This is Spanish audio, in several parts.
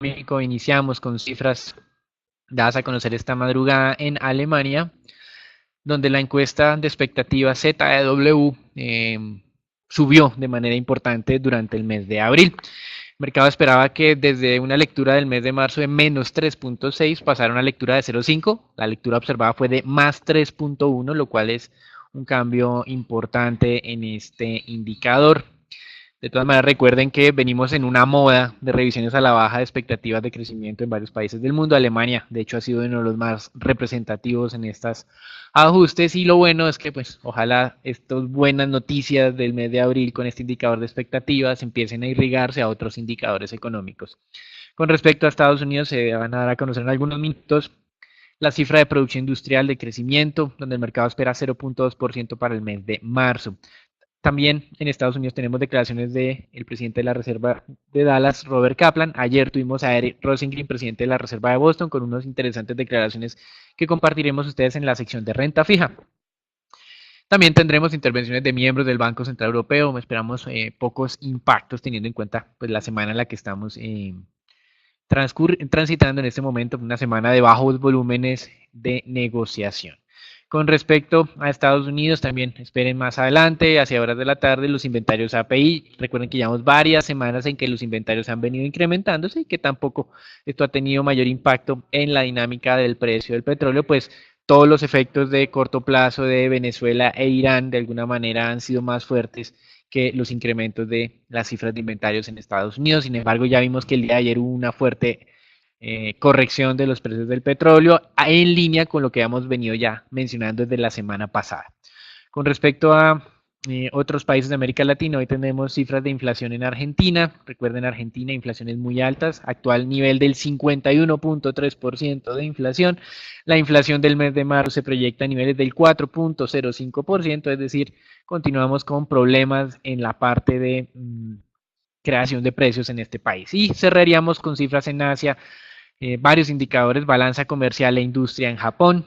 económico. Iniciamos con cifras dadas a conocer esta madrugada en Alemania, donde la encuesta de expectativa ZEW subió de manera importante durante el mes de abril. El mercado esperaba que desde una lectura del mes de marzo de menos 3.6 pasara a una lectura de 0.5. La lectura observada fue de más 3.1, lo cual es un cambio importante en este indicador. De todas maneras, recuerden que venimos en una moda de revisiones a la baja de expectativas de crecimiento en varios países del mundo. Alemania, de hecho, ha sido uno de los más representativos en estas ajustes, y lo bueno es que, pues, ojalá estas buenas noticias del mes de abril con este indicador de expectativas empiecen a irrigarse a otros indicadores económicos. Con respecto a Estados Unidos, se van a dar a conocer en algunos minutos la cifra de producción industrial de crecimiento, donde el mercado espera 0.2% para el mes de marzo. También en Estados Unidos tenemos declaraciones del presidente de la Reserva de Dallas, Robert Kaplan. Ayer tuvimos a Eric Rosengren, presidente de la Reserva de Boston, con unas interesantes declaraciones que compartiremos ustedes en la sección de renta fija. También tendremos intervenciones de miembros del Banco Central Europeo. Esperamos pocos impactos teniendo en cuenta, pues, la semana en la que estamos transitando en este momento, una semana de bajos volúmenes de negociación. Con respecto a Estados Unidos, también esperen más adelante, hacia horas de la tarde, los inventarios API. Recuerden que llevamos varias semanas en que los inventarios han venido incrementándose y que tampoco esto ha tenido mayor impacto en la dinámica del precio del petróleo, pues todos los efectos de corto plazo de Venezuela e Irán de alguna manera han sido más fuertes que los incrementos de las cifras de inventarios en Estados Unidos. Sin embargo, ya vimos que el día de ayer hubo una fuerte corrección de los precios del petróleo en línea con lo que hemos venido ya mencionando desde la semana pasada. Con respecto a otros países de América Latina, hoy tenemos cifras de inflación en Argentina. Recuerden, Argentina, inflaciones muy altas, actual nivel del 51.3% de inflación. La inflación del mes de marzo se proyecta a niveles del 4.05%, es decir, continuamos con problemas en la parte de creación de precios en este país. Y cerraríamos con cifras en Asia, varios indicadores, balanza comercial e industria en Japón,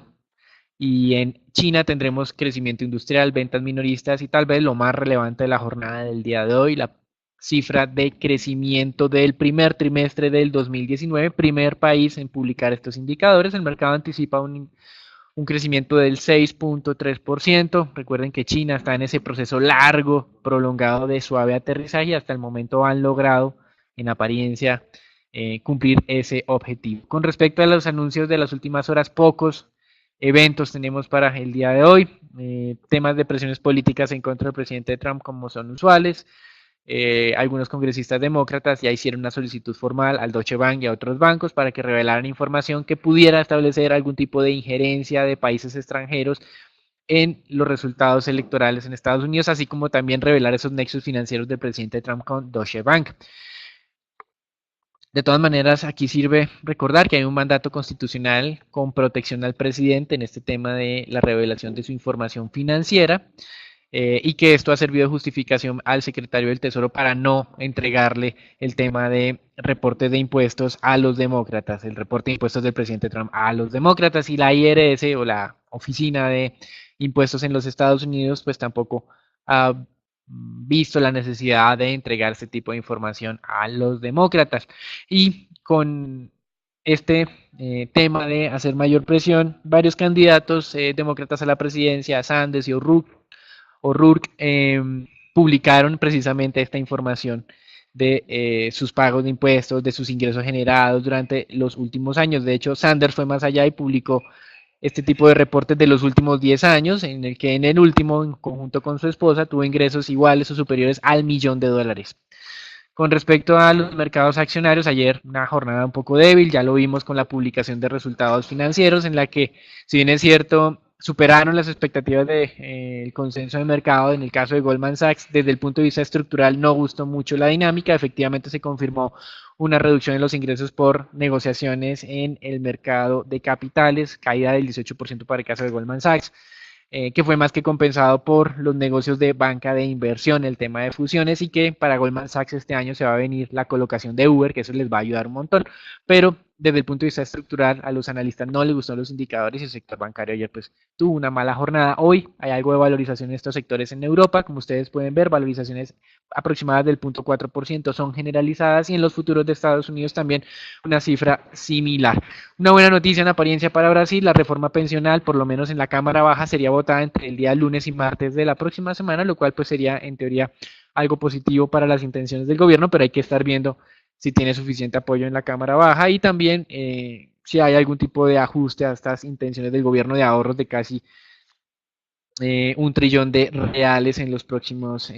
y en China tendremos crecimiento industrial, ventas minoristas y tal vez lo más relevante de la jornada del día de hoy, la cifra de crecimiento del primer trimestre del 2019, primer país en publicar estos indicadores. El mercado anticipa un crecimiento del 6.3%. Recuerden que China está en ese proceso largo, prolongado de suave aterrizaje, y hasta el momento han logrado, en apariencia, cumplir ese objetivo. Con respecto a los anuncios de las últimas horas, pocos eventos tenemos para el día de hoy. Temas de presiones políticas en contra del presidente Trump, como son usuales. Algunos congresistas demócratas ya hicieron una solicitud formal al Deutsche Bank y a otros bancos para que revelaran información que pudiera establecer algún tipo de injerencia de países extranjeros en los resultados electorales en Estados Unidos, así como también revelar esos nexos financieros del presidente Trump con Deutsche Bank. De todas maneras, aquí sirve recordar que hay un mandato constitucional con protección al presidente en este tema de la revelación de su información financiera, y que esto ha servido de justificación al secretario del Tesoro para no entregarle el tema de reportes de impuestos a los demócratas, el reporte de impuestos del presidente Trump a los demócratas, y la IRS, o la Oficina de Impuestos en los Estados Unidos, pues tampoco ha visto la necesidad de entregar este tipo de información a los demócratas. Y con este tema de hacer mayor presión, varios candidatos demócratas a la presidencia, Sanders y O'Rourke, publicaron precisamente esta información de sus pagos de impuestos, de sus ingresos generados durante los últimos años. De hecho, Sanders fue más allá y publicó este tipo de reportes de los últimos 10 años, en el que en el último, en conjunto con su esposa, tuvo ingresos iguales o superiores al $1.000.000. Con respecto a los mercados accionarios, ayer una jornada un poco débil, ya lo vimos con la publicación de resultados financieros, en la que, si bien es cierto, superaron las expectativas del consenso de mercado. En el caso de Goldman Sachs, desde el punto de vista estructural, no gustó mucho la dinámica. Efectivamente, se confirmó una reducción en los ingresos por negociaciones en el mercado de capitales, caída del 18% para el caso de Goldman Sachs, que fue más que compensado por los negocios de banca de inversión, el tema de fusiones, y que para Goldman Sachs este año se va a venir la colocación de Uber, que eso les va a ayudar un montón. Pero desde el punto de vista estructural, a los analistas no les gustaron los indicadores y el sector bancario ayer pues tuvo una mala jornada. Hoy hay algo de valorización en estos sectores en Europa, como ustedes pueden ver, valorizaciones aproximadas del 0.4% son generalizadas y en los futuros de Estados Unidos también una cifra similar. Una buena noticia en apariencia para Brasil, la reforma pensional, por lo menos en la Cámara Baja, sería votada entre el día lunes y martes de la próxima semana, lo cual pues sería en teoría algo positivo para las intenciones del gobierno, pero hay que estar viendo si tiene suficiente apoyo en la Cámara Baja y también si hay algún tipo de ajuste a estas intenciones del gobierno de ahorros de casi 1 trillón de reales en los próximos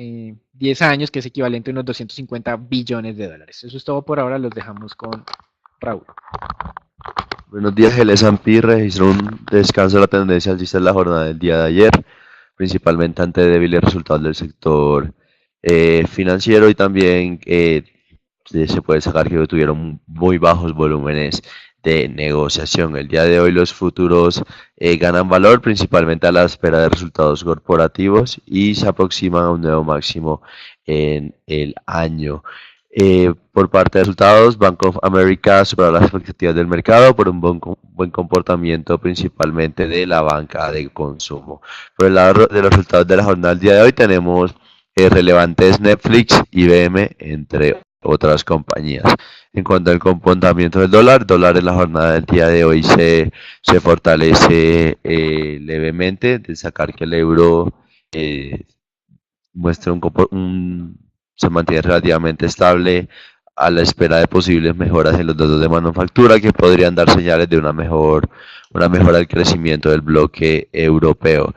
10 años, que es equivalente a unos 250 billones de dólares. Eso es todo por ahora, los dejamos con Raúl. Buenos días, el S&P registró un descanso de la tendencia alcista en la jornada del día de ayer, principalmente ante débiles resultados del sector financiero y también se puede sacar que tuvieron muy bajos volúmenes de negociación. El día de hoy los futuros ganan valor principalmente a la espera de resultados corporativos y se aproximan a un nuevo máximo en el año. Por parte de resultados, Bank of America superó las expectativas del mercado por un buen comportamiento principalmente de la banca de consumo. Por el lado de los resultados de la jornada del día de hoy tenemos relevantes Netflix, IBM, entre otras compañías. En cuanto al comportamiento del dólar en la jornada del día de hoy se fortalece levemente, de sacar que el euro muestra se mantiene relativamente estable a la espera de posibles mejoras en los datos de manufactura que podrían dar señales de una mejora del crecimiento del bloque europeo.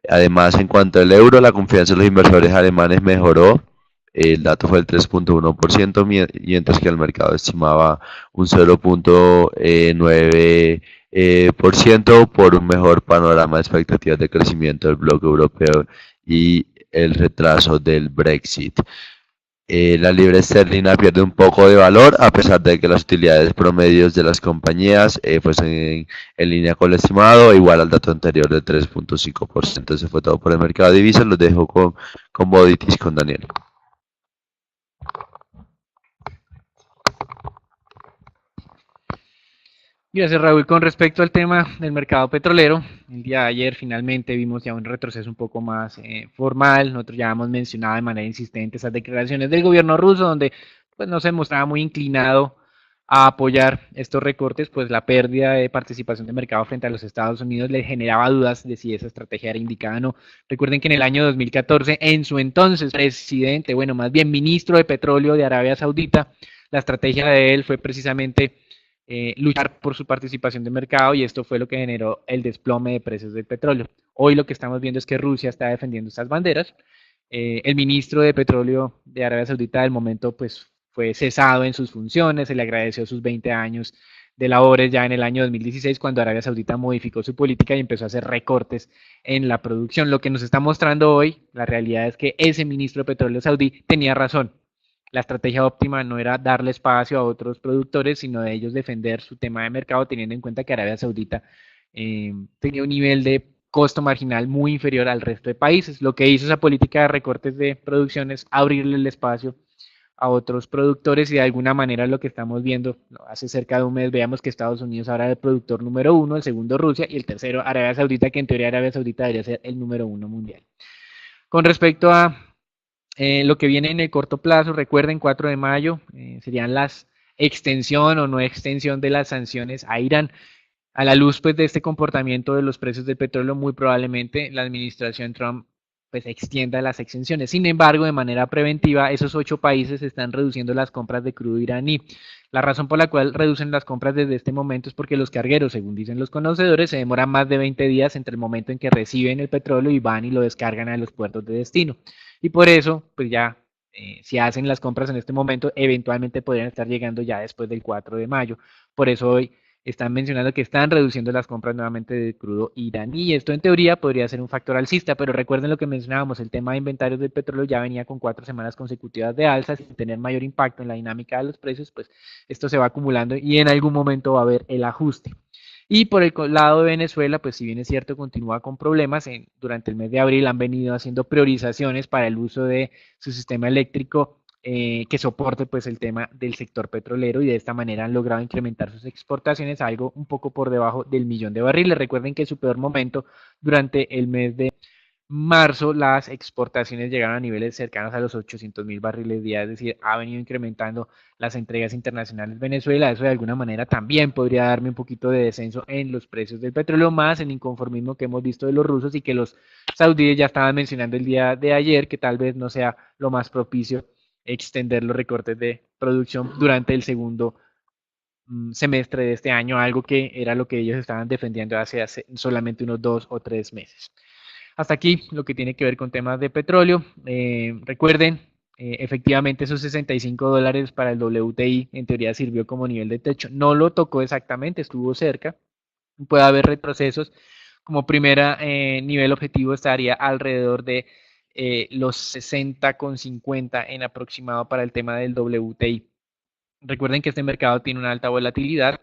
Además, en cuanto al euro, la confianza de los inversores alemanes mejoró. El dato fue el 3.1%, mientras que el mercado estimaba un 0.9% por un mejor panorama de expectativas de crecimiento del bloque europeo y el retraso del Brexit. La libra esterlina pierde un poco de valor a pesar de que las utilidades promedios de las compañías fuesen en línea con el estimado, igual al dato anterior de 3.5%. Eso fue todo por el mercado de divisas. Los dejo con commodities con Daniel. Gracias, Raúl. Con respecto al tema del mercado petrolero, el día de ayer finalmente vimos ya un retroceso un poco más formal. Nosotros ya hemos mencionado de manera insistente esas declaraciones del gobierno ruso, donde pues, no se mostraba muy inclinado a apoyar estos recortes, pues la pérdida de participación de mercado frente a los Estados Unidos le generaba dudas de si esa estrategia era indicada o no. Recuerden que en el año 2014, en su entonces presidente, bueno, más bien ministro de Petróleo de Arabia Saudita, la estrategia de él fue precisamente luchar por su participación de mercado y esto fue lo que generó el desplome de precios del petróleo. Hoy lo que estamos viendo es que Rusia está defendiendo estas banderas. El ministro de Petróleo de Arabia Saudita del momento pues fue cesado en sus funciones, se le agradeció sus 20 años de labores ya en el año 2016 cuando Arabia Saudita modificó su política y empezó a hacer recortes en la producción. Lo que nos está mostrando hoy, la realidad es que ese ministro de Petróleo saudí tenía razón. La estrategia óptima no era darle espacio a otros productores, sino de ellos defender su tema de mercado, teniendo en cuenta que Arabia Saudita tenía un nivel de costo marginal muy inferior al resto de países. Lo que hizo esa política de recortes de producción es abrirle el espacio a otros productores y de alguna manera lo que estamos viendo, hace cerca de un mes veíamos que Estados Unidos ahora era el productor número 1, el segundo Rusia y el tercero Arabia Saudita, que en teoría Arabia Saudita debería ser el número 1 mundial. Con respecto a lo que viene en el corto plazo, recuerden, 4 de mayo serían las extensión o no extensión de las sanciones a Irán. A la luz pues, de este comportamiento de los precios del petróleo, muy probablemente la administración Trump pues, extienda las exenciones. Sin embargo, de manera preventiva, esos 8 países están reduciendo las compras de crudo iraní. La razón por la cual reducen las compras desde este momento es porque los cargueros, según dicen los conocedores, se demoran más de 20 días entre el momento en que reciben el petróleo y van y lo descargan a los puertos de destino. Y por eso, pues ya, si hacen las compras en este momento, eventualmente podrían estar llegando ya después del 4 de mayo. Por eso hoy están mencionando que están reduciendo las compras nuevamente de crudo iraní. Y esto en teoría podría ser un factor alcista, pero recuerden lo que mencionábamos, el tema de inventarios del petróleo ya venía con 4 semanas consecutivas de alzas sin tener mayor impacto en la dinámica de los precios, pues esto se va acumulando y en algún momento va a haber el ajuste. Y por el lado de Venezuela, pues si bien es cierto, continúa con problemas. Durante el mes de abril han venido haciendo priorizaciones para el uso de su sistema eléctrico que soporte pues el tema del sector petrolero y de esta manera han logrado incrementar sus exportaciones a algo un poco por debajo del millón de barriles. Recuerden que su peor momento durante el mes de marzo las exportaciones llegaron a niveles cercanos a los 800.000 barriles día, es decir, ha venido incrementando las entregas internacionales Venezuela. Eso de alguna manera también podría darme un poquito de descenso en los precios del petróleo, más el inconformismo que hemos visto de los rusos y que los saudíes ya estaban mencionando el día de ayer, que tal vez no sea lo más propicio extender los recortes de producción durante el segundo semestre de este año, algo que era lo que ellos estaban defendiendo hace solamente unos 2 o 3 meses. Hasta aquí lo que tiene que ver con temas de petróleo. Recuerden, efectivamente esos $65 para el WTI en teoría sirvió como nivel de techo. No lo tocó exactamente, estuvo cerca. Puede haber retrocesos. Como primera nivel objetivo estaría alrededor de los 60,50 en aproximado para el tema del WTI. Recuerden que este mercado tiene una alta volatilidad,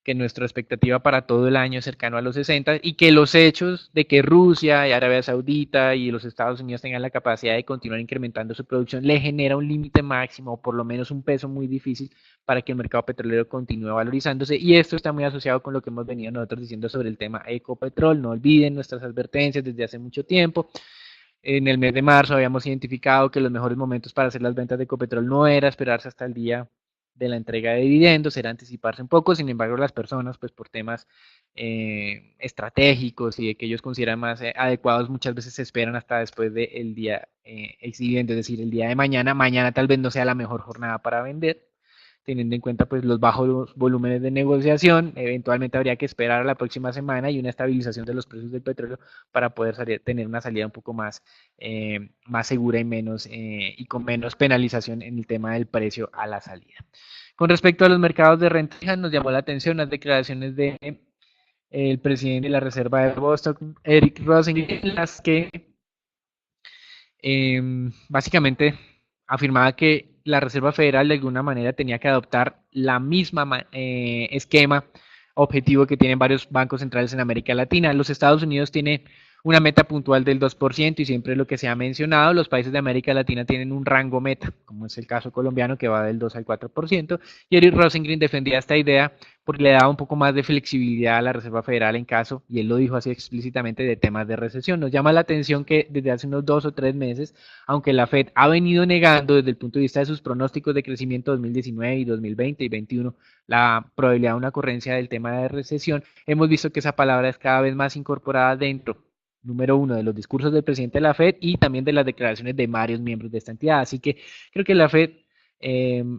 que nuestra expectativa para todo el año es cercano a los 60 y que los hechos de que Rusia y Arabia Saudita y los Estados Unidos tengan la capacidad de continuar incrementando su producción le genera un límite máximo o por lo menos un peso muy difícil para que el mercado petrolero continúe valorizándose y esto está muy asociado con lo que hemos venido nosotros diciendo sobre el tema Ecopetrol. No olviden nuestras advertencias desde hace mucho tiempo. En el mes de marzo habíamos identificado que los mejores momentos para hacer las ventas de Ecopetrol no era esperarse hasta el día de la entrega de dividendos, era anticiparse un poco. Sin embargo, las personas, pues por temas estratégicos y de que ellos consideran más adecuados, muchas veces se esperan hasta después del día exhibiendo, es decir, el día de mañana. Mañana tal vez no sea la mejor jornada para vender, teniendo en cuenta pues los bajos volúmenes de negociación. Eventualmente habría que esperar a la próxima semana y una estabilización de los precios del petróleo para poder tener una salida un poco más segura y menos y con menos penalización en el tema del precio a la salida. Con respecto a los mercados de renta fija, nos llamó la atención las declaraciones de el presidente de la Reserva de Boston, Eric Rosengren, en las que básicamente afirmaba que la Reserva Federal de alguna manera tenía que adoptar la misma esquema objetivo que tienen varios bancos centrales en América Latina. Los Estados Unidos tiene una meta puntual del 2% y siempre lo que se ha mencionado, los países de América Latina tienen un rango meta, como es el caso colombiano que va del 2 al 4%, y Eric Rosengren defendía esta idea porque le daba un poco más de flexibilidad a la Reserva Federal en caso, y él lo dijo así explícitamente, de temas de recesión. Nos llama la atención que desde hace unos 2 o 3 meses, aunque la Fed ha venido negando desde el punto de vista de sus pronósticos de crecimiento 2019 y 2020 y 2021 la probabilidad de una ocurrencia del tema de recesión, hemos visto que esa palabra es cada vez más incorporada dentro, número uno, de los discursos del presidente de la Fed y también de las declaraciones de varios miembros de esta entidad. Así que creo que la Fed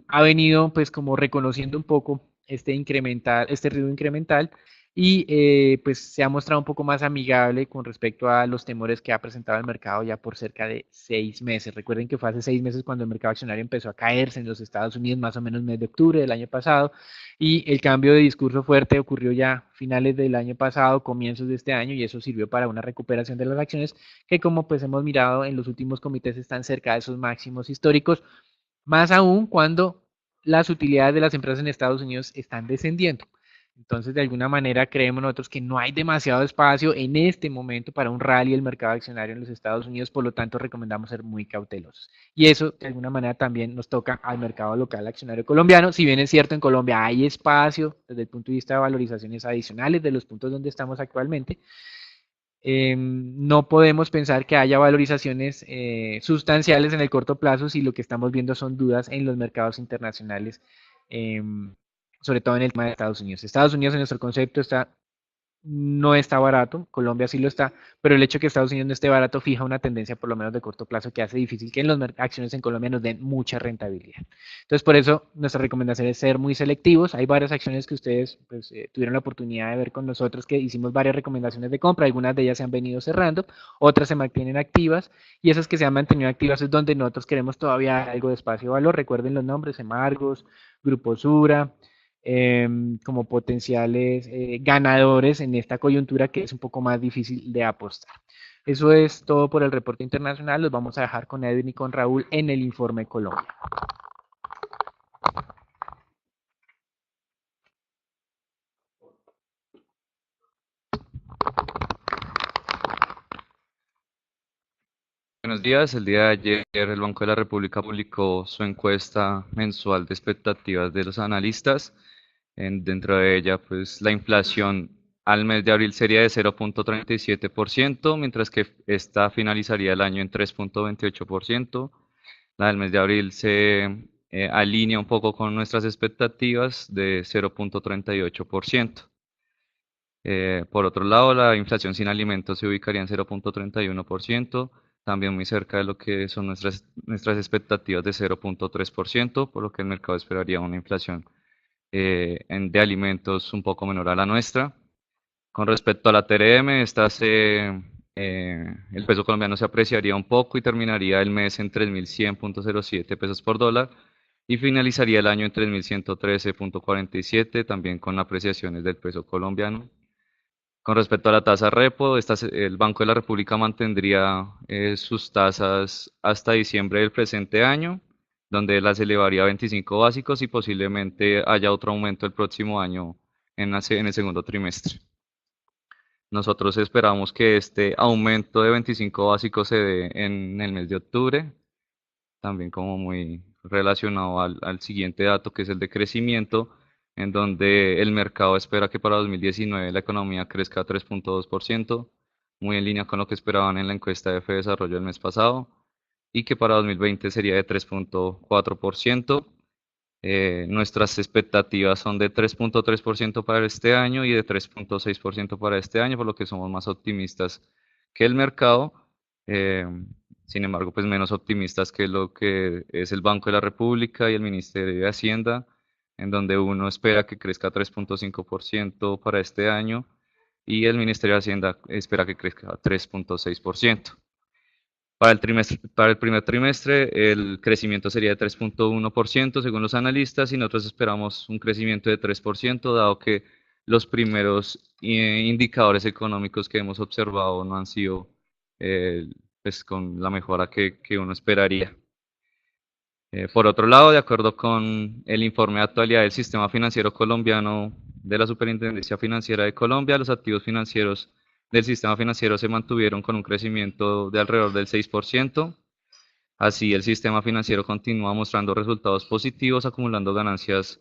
ha venido pues como reconociendo un poco este riesgo incremental y pues se ha mostrado un poco más amigable con respecto a los temores que ha presentado el mercado ya por cerca de 6 meses. Recuerden que fue hace 6 meses cuando el mercado accionario empezó a caerse en los Estados Unidos, más o menos mes de octubre del año pasado, y el cambio de discurso fuerte ocurrió ya finales del año pasado, comienzos de este año, y eso sirvió para una recuperación de las acciones que, como pues hemos mirado en los últimos comités, están cerca de esos máximos históricos, más aún cuando las utilidades de las empresas en Estados Unidos están descendiendo. Entonces, de alguna manera, creemos nosotros que no hay demasiado espacio en este momento para un rally del mercado accionario en los Estados Unidos, por lo tanto, recomendamos ser muy cautelosos. Y eso, de alguna manera, también nos toca al mercado local accionario colombiano. Si bien es cierto, en Colombia hay espacio desde el punto de vista de valorizaciones adicionales de los puntos donde estamos actualmente, no podemos pensar que haya valorizaciones sustanciales en el corto plazo si lo que estamos viendo son dudas en los mercados internacionales, eh, sobre todo en el tema de Estados Unidos. Estados Unidos, en nuestro concepto, no está barato, Colombia sí lo está, pero el hecho de que Estados Unidos no esté barato fija una tendencia, por lo menos de corto plazo, que hace difícil que en las acciones en Colombia nos den mucha rentabilidad. Entonces, por eso nuestra recomendación es ser muy selectivos. Hay varias acciones que ustedes pues, tuvieron la oportunidad de ver con nosotros, que hicimos varias recomendaciones de compra, algunas de ellas se han venido cerrando, otras se mantienen activas, y esas que se han mantenido activas es donde nosotros queremos todavía algo de espacio de valor. Recuerden los nombres: Emargos, Grupo Sura, como potenciales ganadores en esta coyuntura que es un poco más difícil de apostar. Eso es todo por el reporte internacional. Los vamos a dejar con Edwin y con Raúl en el informe Colombia. Buenos buenos días. El día de ayer el Banco de la República publicó su encuesta mensual de expectativas de los analistas. Dentro de ella, pues la inflación al mes de abril sería de 0.37%, mientras que esta finalizaría el año en 3.28%. La del mes de abril se alinea un poco con nuestras expectativas de 0.38%. Por otro lado, la inflación sin alimentos se ubicaría en 0.31%, también muy cerca de lo que son nuestras expectativas de 0.3%, por lo que el mercado esperaría una inflación de alimentos un poco menor a la nuestra. Con respecto a la TRM, el peso colombiano se apreciaría un poco y terminaría el mes en 3.100.07 pesos por dólar y finalizaría el año en 3.113.47, también con apreciaciones del peso colombiano. Con respecto a la tasa repo, el Banco de la República mantendría sus tasas hasta diciembre del presente año, donde las elevaría a 25 básicos y posiblemente haya otro aumento el próximo año en el segundo trimestre. Nosotros esperamos que este aumento de 25 básicos se dé en el mes de octubre, también como muy relacionado al siguiente dato, que es el de crecimiento, en donde el mercado espera que para 2019 la economía crezca a 3.2%, muy en línea con lo que esperaban en la encuesta de Fedesarrollo el mes pasado, y que para 2020 sería de 3.4%. Nuestras expectativas son de 3.3% para este año y de 3.6% para este año, por lo que somos más optimistas que el mercado. Sin embargo, pues menos optimistas que lo que es el Banco de la República y el Ministerio de Hacienda, en donde uno espera que crezca 3.5% para este año y el Ministerio de Hacienda espera que crezca 3.6%. Para el primer trimestre, el crecimiento sería de 3.1% según los analistas y nosotros esperamos un crecimiento de 3%, dado que los primeros indicadores económicos que hemos observado no han sido pues, con la mejora que uno esperaría. Por otro lado, de acuerdo con el informe de actualidad del Sistema Financiero Colombiano de la Superintendencia Financiera de Colombia, los activos financieros del sistema financiero se mantuvieron con un crecimiento de alrededor del 6%. Así, el sistema financiero continúa mostrando resultados positivos, acumulando ganancias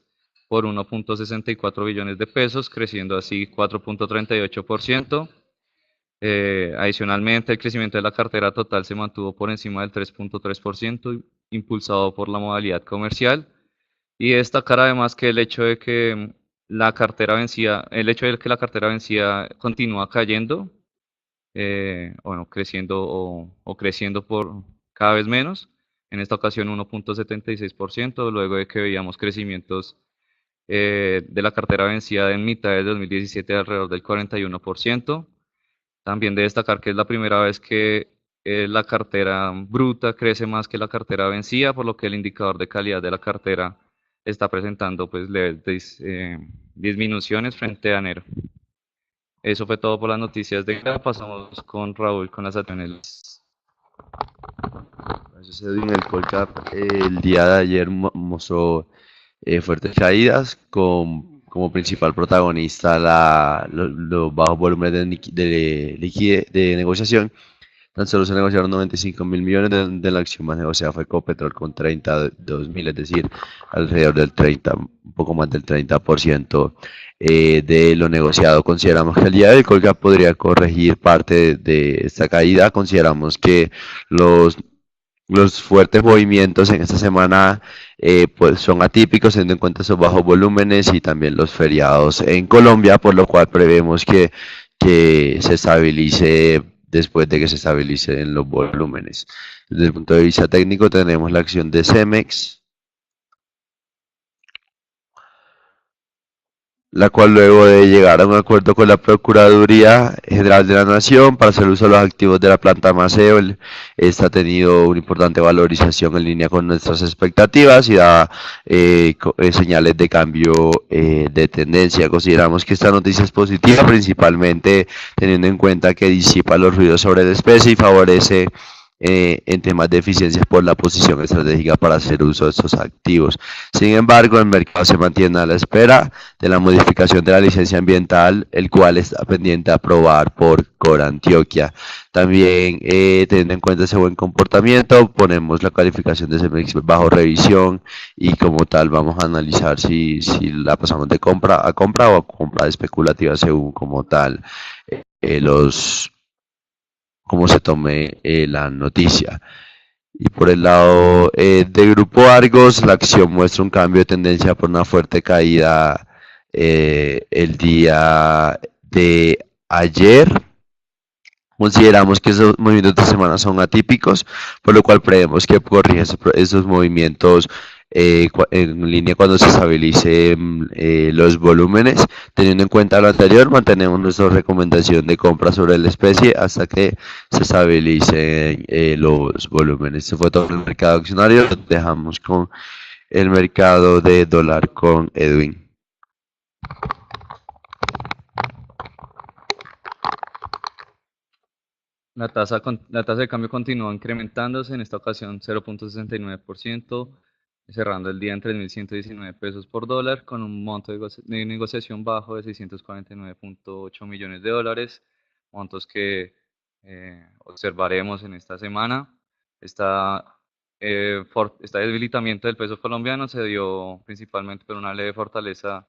por 1.64 billones de pesos, creciendo así 4.38%. Adicionalmente, el crecimiento de la cartera total se mantuvo por encima del 3.3%, impulsado por la modalidad comercial. Y destacar además que el hecho de que la cartera vencida continúa cayendo, bueno, creciendo o creciendo por cada vez menos, en esta ocasión 1.76%, luego de que veíamos crecimientos de la cartera vencida en mitad de 2017 de alrededor del 41%. También de destacar que es la primera vez que la cartera bruta crece más que la cartera vencida, por lo que el indicador de calidad de la cartera está presentando pues leves disminuciones frente a enero. Eso fue todo por las noticias de acá. Pasamos con Raúl con las acciones. Gracias, Edwin. El Colcap el día de ayer mostró fuertes caídas como principal protagonista los bajos volúmenes de negociación. Tan solo se negociaron 95.000 millones de la acción más negociada fue Ecopetrol con 32.000, es decir, alrededor del 30, un poco más del 30% de lo negociado. Consideramos que el día de hoy Colgap podría corregir parte de esta caída. Consideramos que los fuertes movimientos en esta semana pues son atípicos, teniendo en cuenta esos bajos volúmenes y también los feriados en Colombia, por lo cual prevemos que se estabilice después de que se estabilicen los volúmenes. Desde el punto de vista técnico tenemos la acción de Cemex, la cual luego de llegar a un acuerdo con la Procuraduría General de la Nación para hacer uso de los activos de la planta Maceo, esta ha tenido una importante valorización en línea con nuestras expectativas y da señales de cambio de tendencia. Consideramos que esta noticia es positiva, principalmente teniendo en cuenta que disipa los ruidos sobre la especie y favorece en temas de eficiencia por la posición estratégica para hacer uso de estos activos. Sin embargo, el mercado se mantiene a la espera de la modificación de la licencia ambiental, el cual está pendiente a aprobar por Corantioquia. También, teniendo en cuenta ese buen comportamiento, ponemos la calificación de CEMEX bajo revisión y como tal vamos a analizar si la pasamos de compra a compra o a compra especulativa según como tal los cómo se tome la noticia. Y por el lado de Grupo Argos, la acción muestra un cambio de tendencia por una fuerte caída el día de ayer. Consideramos que esos movimientos de semana son atípicos, por lo cual prevemos que corrija esos movimientos en línea cuando se estabilicen los volúmenes. Teniendo en cuenta lo anterior, mantenemos nuestra recomendación de compra sobre la especie hasta que se estabilicen los volúmenes. Este fue todo el mercado accionario. Dejamos con el mercado de dólar con Edwin. La tasa de cambio continuó incrementándose, en esta ocasión 0.69%, cerrando el día en 3.119 pesos por dólar, con un monto de negociación bajo de 649.8 millones de dólares, montos que observaremos en esta semana. Este debilitamiento del peso colombiano se dio principalmente por una leve fortaleza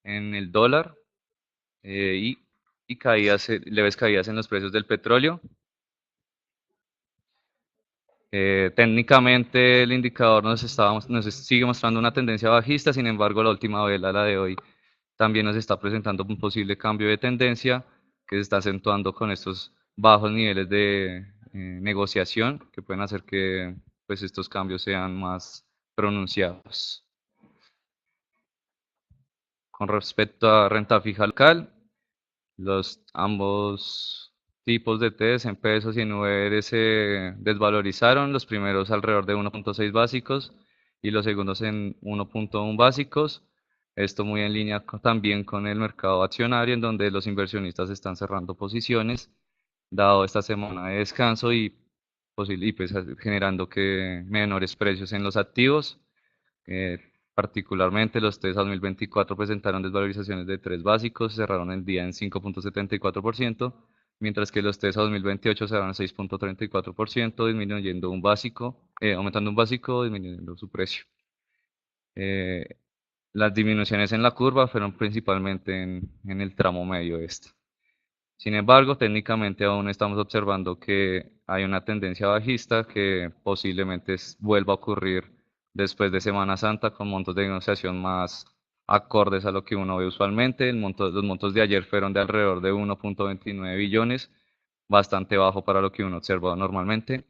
en el dólar y leves caídas en los precios del petróleo. Técnicamente el indicador nos sigue mostrando una tendencia bajista, sin embargo la última vela, la de hoy, también nos está presentando un posible cambio de tendencia que se está acentuando con estos bajos niveles de negociación que pueden hacer que pues, estos cambios sean más pronunciados. Con respecto a renta fija local, ambos tipos de TES en pesos y en UR se desvalorizaron, los primeros alrededor de 1.6 básicos y los segundos en 1.1 básicos. Esto muy en línea también con el mercado accionario, en donde los inversionistas están cerrando posiciones, dado esta semana de descanso y pues, generando que menores precios en los activos. Particularmente los TES 2024 presentaron desvalorizaciones de 3 básicos, cerraron el día en 5.74%, mientras que los TES 2028 cerraron 6.34%, disminuyendo un básico, aumentando un básico, disminuyendo su precio. Las disminuciones en la curva fueron principalmente en el tramo medio este. Sin embargo, técnicamente aún estamos observando que hay una tendencia bajista que posiblemente vuelva a ocurrir después de Semana Santa con montos de negociación más acordes a lo que uno ve usualmente. Los montos de ayer fueron de alrededor de 1.29 billones, bastante bajo para lo que uno observa normalmente.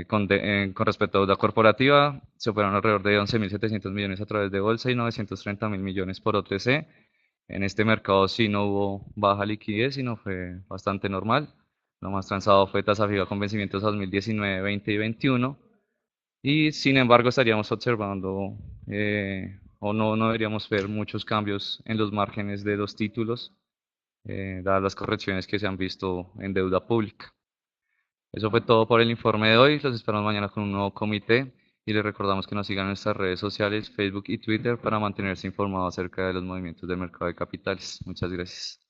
Con respecto a deuda corporativa, se operaron alrededor de 11.700 millones a través de bolsa y 930.000 millones por OTC. En este mercado sí no hubo baja liquidez, sino fue bastante normal. Lo más transado fue tasa fija con vencimientos 2019, 20 y 21. Y sin embargo estaríamos observando o no deberíamos ver muchos cambios en los márgenes de los títulos, dadas las correcciones que se han visto en deuda pública. Eso fue todo por el informe de hoy. Los esperamos mañana con un nuevo comité y les recordamos que nos sigan en nuestras redes sociales, Facebook y Twitter para mantenerse informados acerca de los movimientos del mercado de capitales. Muchas gracias.